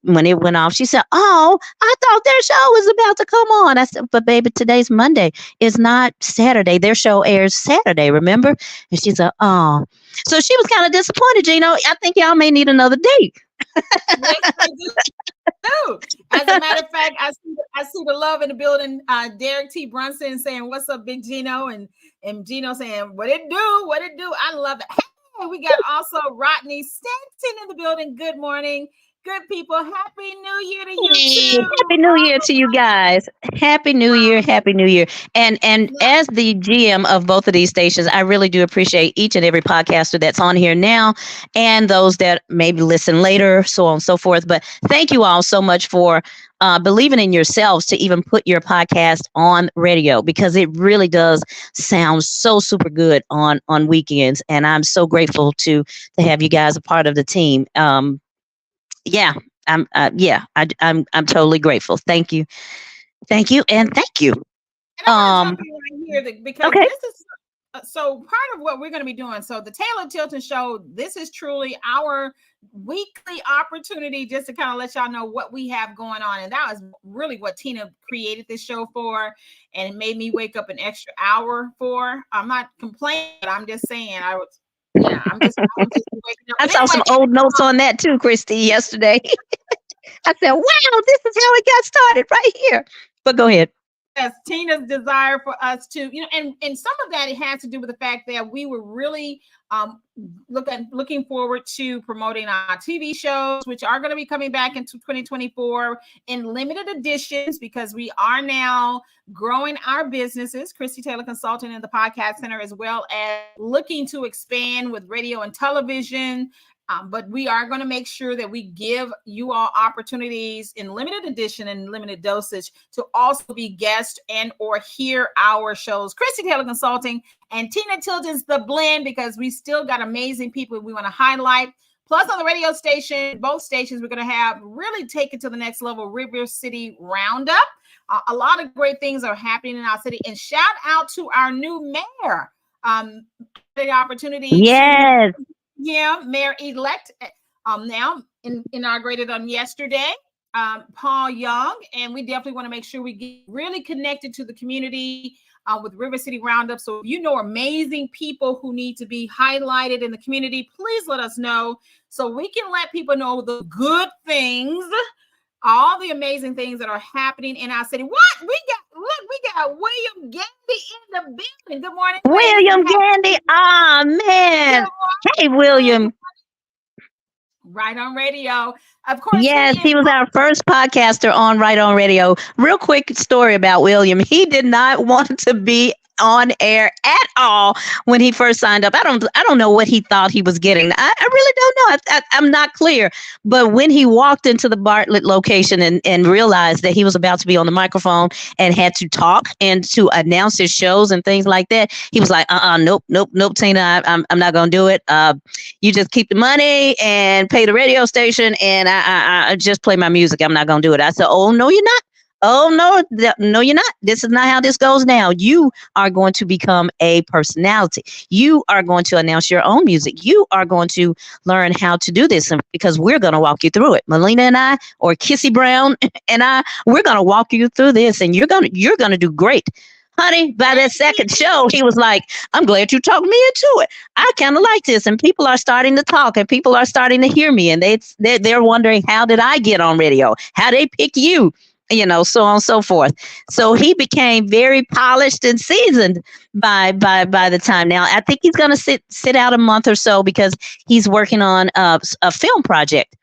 when it went off, she said, oh, I thought their show was about to come on. I said, but baby, today's Monday. It's not Saturday. Their show airs Saturday, remember? And she said, oh. So she was kind of disappointed, Gino. I think y'all may need another date. As a matter of fact, I see the love in the building. Derek T. Brunson saying, what's up, Big Gino? And Gino saying, what it do? What it do? I love it. Hey, we got also Rodney Stanton in the building. Good morning. Good people, happy new year to you too. Happy new year to you guys. Happy new year, happy new year. And as the GM of both of these stations, I really do appreciate each and every podcaster that's on here now and those that maybe listen later, so on and so forth. But thank you all so much for believing in yourselves to even put your podcast on radio, because it really does sound so super good on weekends. And I'm so grateful to have you guys a part of the team. I'm totally grateful. Thank you, and thank you. And I want to right here because okay. This is so part of what we're going to be doing. So the Taylor Tilton Show. This is truly our weekly opportunity just to kind of let y'all know what we have going on, and that was really what Tina created this show for, and it made me wake up an extra hour for. I'm not complaining, but I'm just saying I'm just waking up. I saw some old notes on that too, Christy, yesterday. I said, wow, this is how it got started right here. But go ahead. Yes, Tina's desire for us to, and some of that, it has to do with the fact that we were really looking forward to promoting our TV shows, which are going to be coming back into 2024 in limited editions, because we are now growing our businesses, Christie Taylor Consulting and the Podcast Center, as well as looking to expand with radio and television. But we are going to make sure that we give you all opportunities in limited edition and limited dosage to also be guests and or hear our shows. Christie Taylor Consulting and Tina Tilton's The Blend, because we still got amazing people we want to highlight. Plus on the radio station, both stations, we're going to have really take it to the next level, River City Roundup. A lot of great things are happening in our city. And shout out to our new mayor. The opportunity. Yes. Mayor-elect, now inaugurated on yesterday, Paul Young, and we definitely want to make sure we get really connected to the community with River City Roundup. So if you know amazing people who need to be highlighted in the community, please let us know so we can let people know the good things, all the amazing things that are happening in our city. What? We got William Gandy in the building. Good morning. William Gandy. Ah, man. Hey, William. Right on Radio. Of course. Yes, he was our first podcaster on Right on Radio. Real quick story about William. He did not want to be on air at all when he first signed up. I don't know what he thought he was getting. I really don't know. I'm not clear. But when he walked into the Bartlett location and realized that he was about to be on the microphone and had to talk and to announce his shows and things like that, he was like, nope, Tina, I'm not gonna do it. You just keep the money and pay the radio station, and I just play my music. I'm not gonna do it. I said, oh no, you're not. Oh no, you're not. This is not how this goes now. You are going to become a personality. You are going to announce your own music. You are going to learn how to do this, and because we're going to walk you through it. Melina and I, or Kissy Brown and I, we're going to walk you through this, and you're gonna do great. Honey, by that second show, he was like, I'm glad you talked me into it. I kind of like this. And people are starting to talk, and people are starting to hear me. And they're wondering, how did I get on radio? How they pick you? So on and so forth. So he became very polished and seasoned by the time. Now, I think he's going to sit out a month or so because he's working on a film project.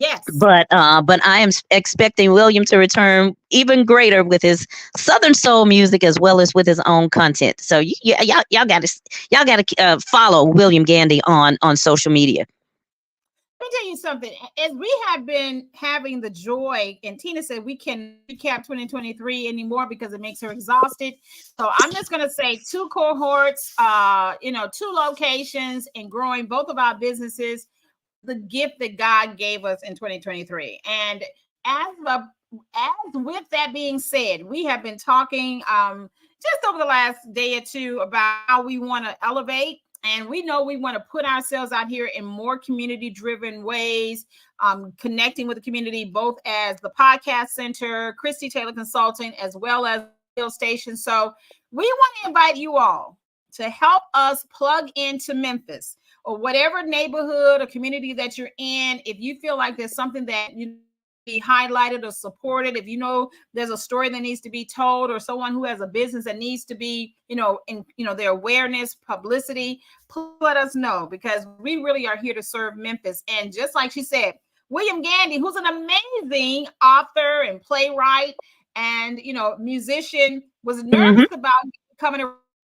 Yes. But I am expecting William to return even greater with his Southern soul music as well as with his own content. So y'all got to follow William Gandy on social media. Let me tell you something. As we have been having the joy, and Tina said we can recap 2023 anymore because it makes her exhausted. So I'm just going to say 2 cohorts, 2 locations, and growing both of our businesses, the gift that God gave us in 2023. And as with that being said, we have been talking just over the last day or two about how we want to elevate. And we know we want to put ourselves out here in more community-driven ways, connecting with the community, both as the podcast center, Christie Taylor Consulting, as well as radio station. So we want to invite you all to help us plug into Memphis or whatever neighborhood or community that you're in. If you feel like there's something that you be highlighted or supported, if you know there's a story that needs to be told, or someone who has a business that needs to be, their awareness, publicity, please let us know, because we really are here to serve Memphis. And just like she said, William Gandy, who's an amazing author and playwright and musician, was nervous about becoming a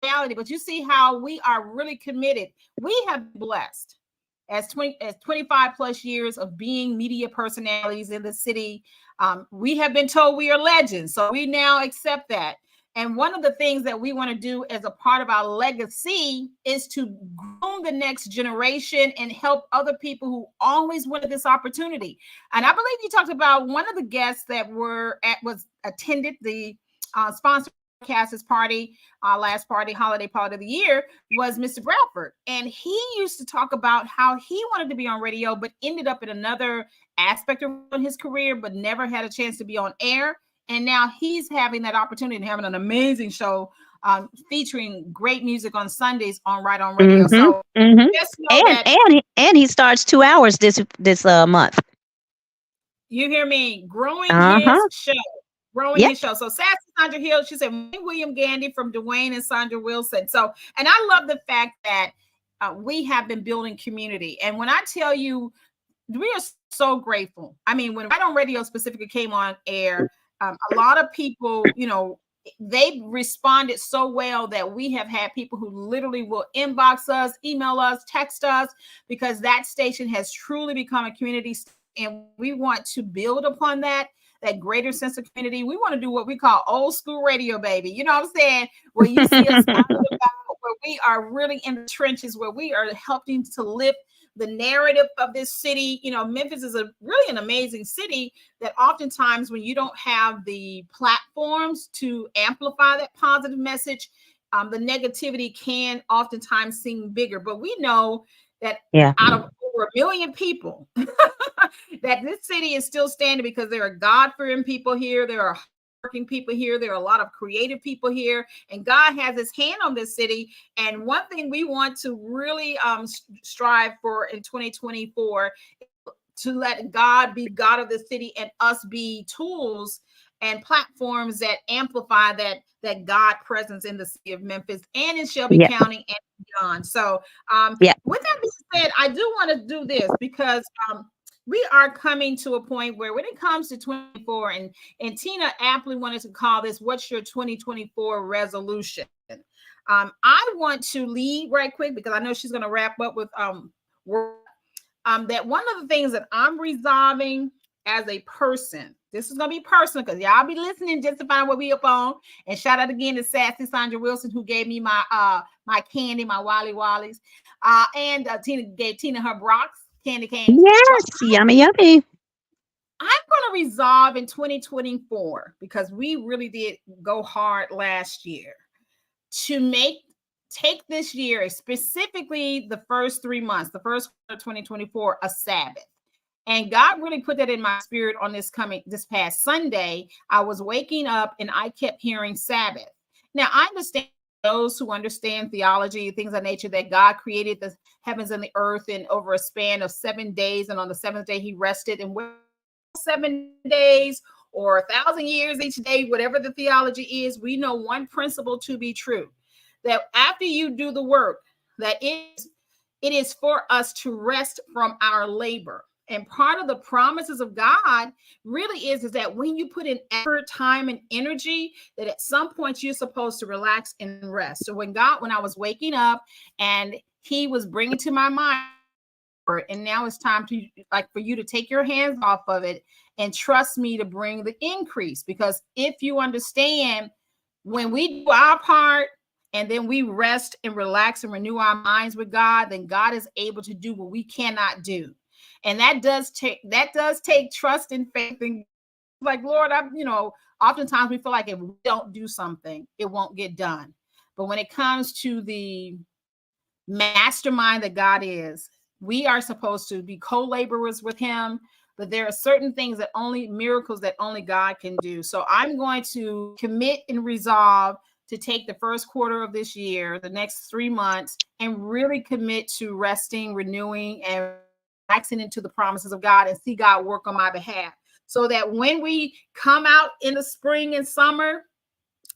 reality, but you see how we are really committed. We have blessed as 25 plus years of being media personalities in the city. We have been told we are legends, so we now accept that. And one of the things that we want to do as a part of our legacy is to groom the next generation and help other people who always wanted this opportunity. And I believe you talked about one of the guests that attended the sponsor Cass's party, last party, holiday party of the year, was Mr. Bradford. And he used to talk about how he wanted to be on radio, but ended up in another aspect of his career, but never had a chance to be on air. And now he's having that opportunity and having an amazing show featuring great music on Sundays on Right On Radio. So just know and he starts 2 hours this month. You hear me? Growing his show. His show. So Sassy Sandra Hill, she said, William Gandy from Dwayne and Sandra Wilson. So, and I love the fact that we have been building community. And when I tell you, we are so grateful. I mean, when Right On Radio specifically came on air, a lot of people, they responded so well that we have had people who literally will inbox us, email us, text us, because that station has truly become a community. And we want to build upon that greater sense of community. We want to do what we call old school radio, baby. You know what I'm saying? Where you see us out and about, where we are really in the trenches, where we are helping to lift the narrative of this city. Memphis is really an amazing city that oftentimes when you don't have the platforms to amplify that positive message, the negativity can oftentimes seem bigger. But we know that out of over 1 million people, that this city is still standing because there are God-fearing people here. There are working people here. There are a lot of creative people here, and God has his hand on this city. And one thing we want to really strive for in 2024, to let God be God of the city and us be tools and platforms that amplify that God presence in the city of Memphis and in Shelby County and beyond. So with that being said, I do want to do this because we are coming to a point where when it comes to 24, and Tina aptly wanted to call this, what's your 2024 resolution? I want to lead right quick because I know she's going to wrap up with work. That one of the things that I'm resolving as a person, this is going to be personal because y'all be listening just to find what we up on. And shout out again to Sassy Sandra Wilson, who gave me my my candy, my Wally Wallies. And Tina gave Tina her Brock's candy cane. Yes, yummy, yummy. I'm going to resolve in 2024 because we really did go hard last year to take this year, specifically the first 3 months, the first quarter of 2024, a Sabbath. And God really put that in my spirit on this past Sunday. I was waking up and I kept hearing Sabbath. Now, I understand those who understand theology, things of that nature, that God created the heavens and the earth in over a span of 7 days. And on the seventh day, he rested. And 7 days or 1,000 years each day, whatever the theology is, we know one principle to be true, that after you do the work, that it is for us to rest from our labor. And part of the promises of God really is that when you put in effort, time, and energy, that at some point you're supposed to relax and rest. So when I was waking up and he was bringing to my mind, and now it's time to for you to take your hands off of it and trust me to bring the increase. Because if you understand, when we do our part and then we rest and relax and renew our minds with God, then God is able to do what we cannot do. And that does take trust and faith. And like, Lord, oftentimes we feel like if we don't do something, it won't get done. But when it comes to the mastermind that God is, we are supposed to be co-laborers with him. But there are certain things miracles that only God can do. So I'm going to commit and resolve to take the first quarter of this year, the next 3 months, and really commit to resting, renewing, and relaxing into the promises of God and see God work on my behalf. So that when we come out in the spring and summer,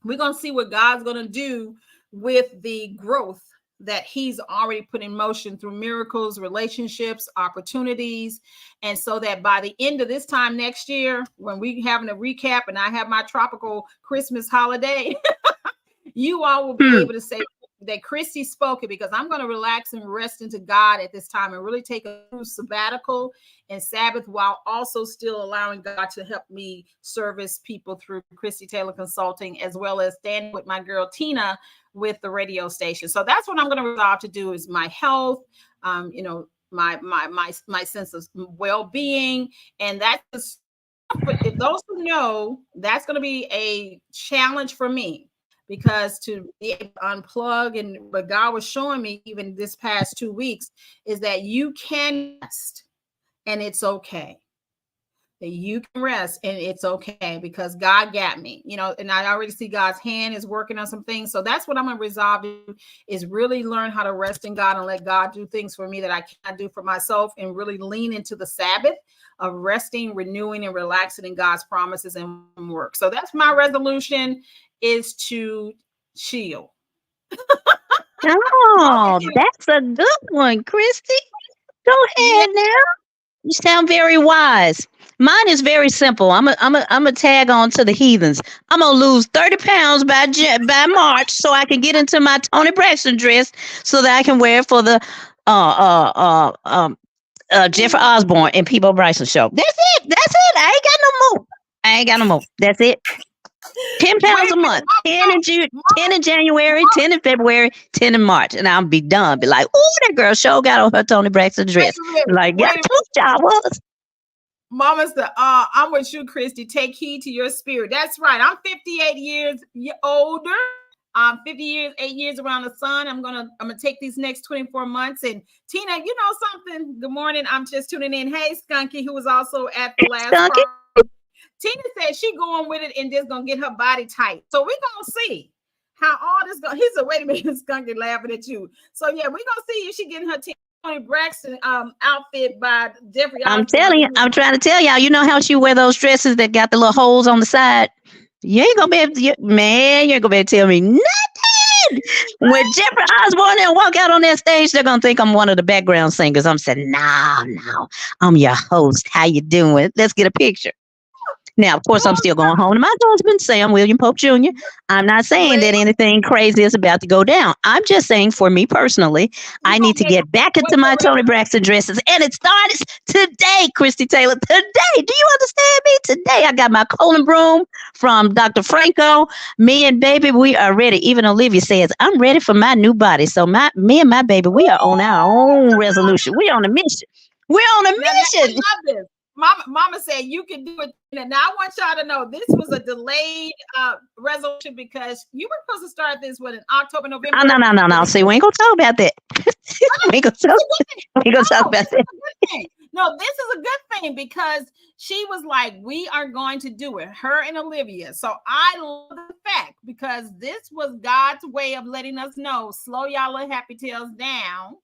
we're going to see what God's going to do with the growth that he's already put in motion through miracles, relationships, opportunities. And so that by the end of this time next year, when we having a recap and I have my tropical Christmas holiday, you all will be able to say that Christie spoke it, because I'm going to relax and rest into God at this time and really take a sabbatical and Sabbath while also still allowing God to help me service people through Christie Taylor Consulting, as well as standing with my girl Tina with the radio station. So that's what I'm going to resolve to do, is my health, my sense of well-being. And that's, if those who know, that's going to be a challenge for me, because to be able to unplug, and what God was showing me even this past 2 weeks is that you can rest and it's okay. That you can rest and it's okay, because God got me, and I already see God's hand is working on some things. So that's what I'm going to resolve to, is really learn how to rest in God and let God do things for me that I cannot do for myself, and really lean into the Sabbath of resting, renewing, and relaxing in God's promises and work. So that's my resolution, is to chill. Oh, that's a good one, Christy. Go ahead now. You sound very wise. Mine is very simple. I'm a tag on to the heathens. I'm gonna lose 30 pounds by March, so I can get into my Toni Braxton dress, so that I can wear it for the Jeffrey Osborne and Peebo Bryson show. That's it. I ain't got no more. That's it. 10 pounds a month. 10 in January, 10 in February, 10 in March, and I'll be done. Be like, oh, that girl show got on her Toni Braxton dress. Like, yeah, I told y'all I was. Mama said, I'm with you, Christy. Take heed to your spirit. That's right. I'm 58 years older. 8 years around the sun. I'm gonna take these next 24 months. And Tina, you know something? Good morning. I'm just tuning in. Hey, Skunky, who was also at the last part. Tina said she going with it and just gonna get her body tight. So we're gonna see how all this goes. He said, wait a minute, Skunky laughing at you. So yeah, we're gonna see if she getting her Toni Braxton outfit by Jeffrey. I'm telling you, I'm trying to tell y'all, you know how she wear those dresses that got the little holes on the side? You ain't gonna be able to, man, you ain't gonna be able to tell me nothing. When Jeffrey Osborne and walk out on that stage, they're gonna think I'm one of the background singers. I'm saying, no, I'm your host. How you doing? Let's get a picture. Now, of course, I'm Oh, still going home to my husband, Sam William Pope Jr. I'm not saying well, that anything crazy is about to go down. I'm just saying, for me personally, you I gonna need to get get back into wait, my wait, Tony Braxton dresses. And it starts today, Christy Taylor. Today. Do you understand me? Today, I got my Colin broom from Dr. Franco. Me and baby, we are ready. Even Olivia says, I'm ready for my new body. So me and my baby, we are on our own resolution. We're on a mission. We're on a now I mission. love this. Mama said you can do it. Now I want y'all to know this was a delayed resolution because you were supposed to start this in October, November. Oh, no. See, we ain't gonna talk about that. we ain't gonna talk about that. No, this is a good thing because she was like, we are going to do it, her and Olivia. So I love the fact because this was God's way of letting us know, slow y'all little happy tails down.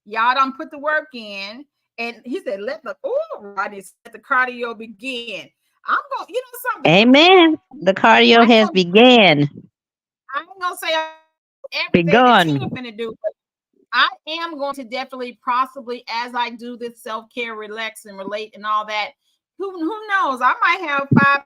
Y'all don't put the work in. And he said, let the cardio begin. I'm going, something. Amen. The cardio has began. I ain't gonna say everything Begun. that Tina finna do, but I am going to definitely, possibly, as I do this self-care, relax and relate and all that. Who knows? I might have 5,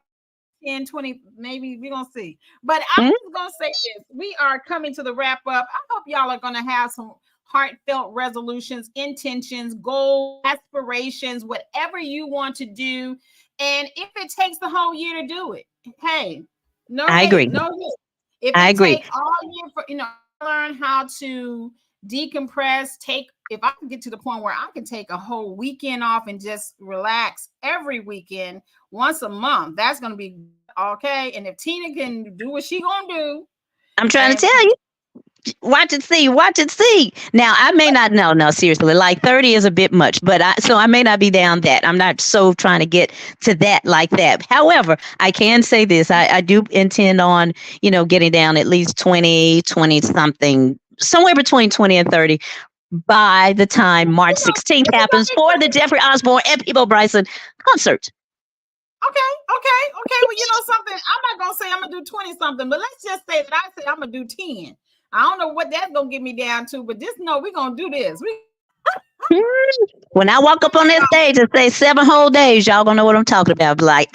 10, 20, maybe we're gonna see. But I'm just gonna say this: we are coming to the wrap up. I hope y'all are gonna have some heartfelt resolutions, intentions, goals, aspirations, whatever you want to do. And if it takes the whole year to do it, hey, I agree. No hate. If I it agree. takes all year for learn how to decompress, if I can get to the point where I can take a whole weekend off and just relax every weekend, once a month, that's gonna be okay. And if Tina can do what she gonna do, I'm trying to tell you. Watch it see. Now I may not know. No, seriously, like 30 is a bit much, but I may not be down that. I'm not so trying to get to that like that. However, I can say this. I do intend on, getting down at least 20 something, somewhere between 20 and 30 by the time March 16th happens for the Jeffrey Osborne and Peebo Bryson concert. Okay. Well, you know something? I'm not gonna say I'm gonna do 20 something, but let's just say that I say I'm gonna do 10. I don't know what that's gonna get me down to, but just know we're gonna do this. When I walk up on that stage and say 7 whole days, y'all gonna know what I'm talking about. Be like,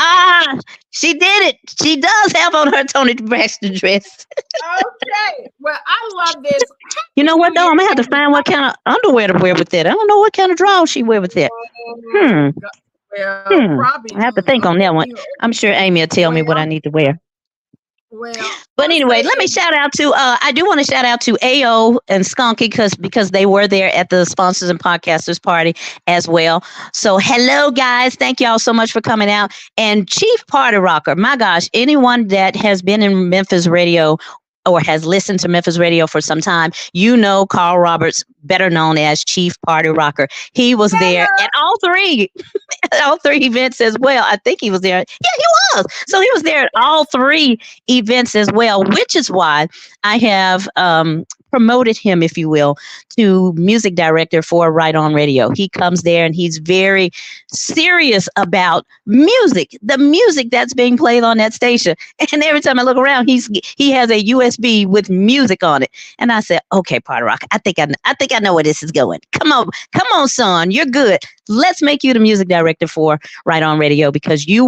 she did it. She does have on her Tony Braxton dress. Okay. Well, I love this. You know what though? I'm gonna have to find what kind of underwear to wear with that. I don't know what kind of drawers she wear with that. Well, probably. I have to think on that one. I'm sure Amy will tell me what I need to wear. Well, but anyway, let me shout out to I do want to shout out to AO and Skunky because they were there at the sponsors and podcasters party as well. So hello guys, thank y'all so much for coming out. And Chief Party Rocker, my gosh, anyone that has been in Memphis radio or has listened to Memphis radio for some time, Carl Roberts, better known as Chief Party Rocker. He was there at all three events as well. I think he was there. Yeah, he was. So he was there at all 3 events as well, which is why I have promoted him, if you will, to music director for Right On Radio. He comes there and he's very serious about music, the music that's being played on that station. And every time I look around, he has a USB with music on it. And I said, okay, Party Rock, I think I know where this is going. Come on, son, you're good. Let's make you the music director for Right On Radio because you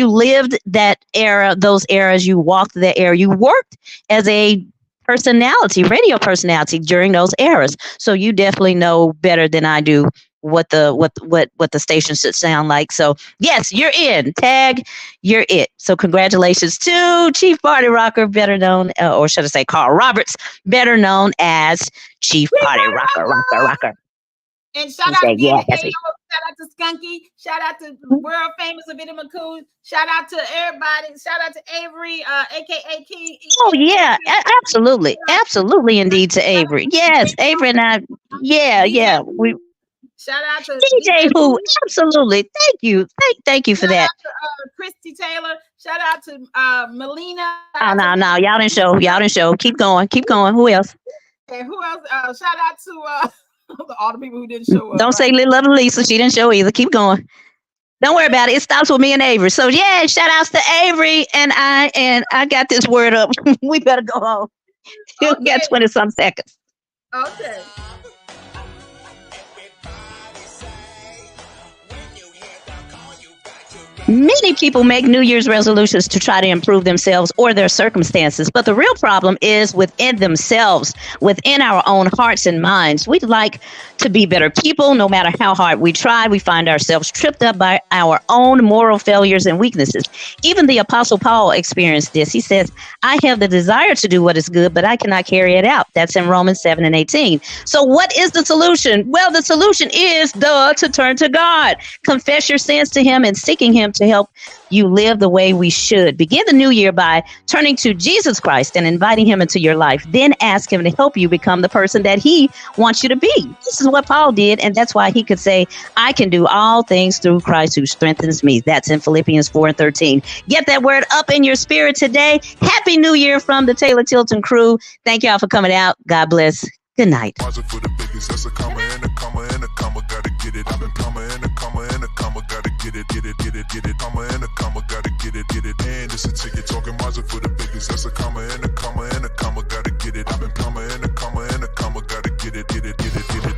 lived that era, those eras, you walked that era, you worked as a radio personality during those eras. So you definitely know better than I do what the station should sound like. So yes, you're in. Tag, you're it. So congratulations to Chief Party Rocker, better known, or should I say Carl Roberts, better known as Chief Party Rocker. And shout out to shout out to Skunky, shout out to world famous Avita McCool, shout out to everybody, shout out to Avery, aka King. Oh yeah, absolutely indeed to Avery. Yes, Avery and I. Yeah. We shout out to DJ Who. Absolutely, thank you for that. Shout out to Christie Taylor. Shout out to Melina. Oh no, y'all didn't show. Keep going. Who else? And who else? Shout out to all the people who didn't show up. Don't say little Lisa. She didn't show either. Keep going. Don't worry about it. It stops with me and Avery. So yeah, shout outs to Avery and I got this word up. We better go home. You got Okay. 20 some seconds. Okay. Many people make New Year's resolutions to try to improve themselves or their circumstances, but the real problem is within themselves, within our own hearts and minds. We'd like to be better people. No matter how hard we try, we find ourselves tripped up by our own moral failures and weaknesses. Even the Apostle Paul experienced this. He says, I have the desire to do what is good, but I cannot carry it out. That's in Romans 7:18. So what is the solution? Well, the solution is to turn to God. Confess your sins to him and seeking him to help you live the way we should. Begin the new year by turning to Jesus Christ and inviting him into your life. Then ask him to help you become the person that he wants you to be. This is what Paul did, and that's why he could say, I can do all things through Christ who strengthens me. That's in Philippians 4:13. Get that word up in your spirit today. Happy New Year from the Taylor Tilton crew. Thank y'all for coming out. God bless. Good night. Deposit for the biggest, that's a comma and a comma and a comma, gotta get it. I've been comma and a comma and a comma, gotta get it, get it, get it, get it. Comma and a comma, gotta get it, get it. And it's a ticket talking Mazda for the biggest, that's a comma and a comma and a comma, gotta get it. I've been comma and a comma and a comma, gotta get it, get it, get it, get it.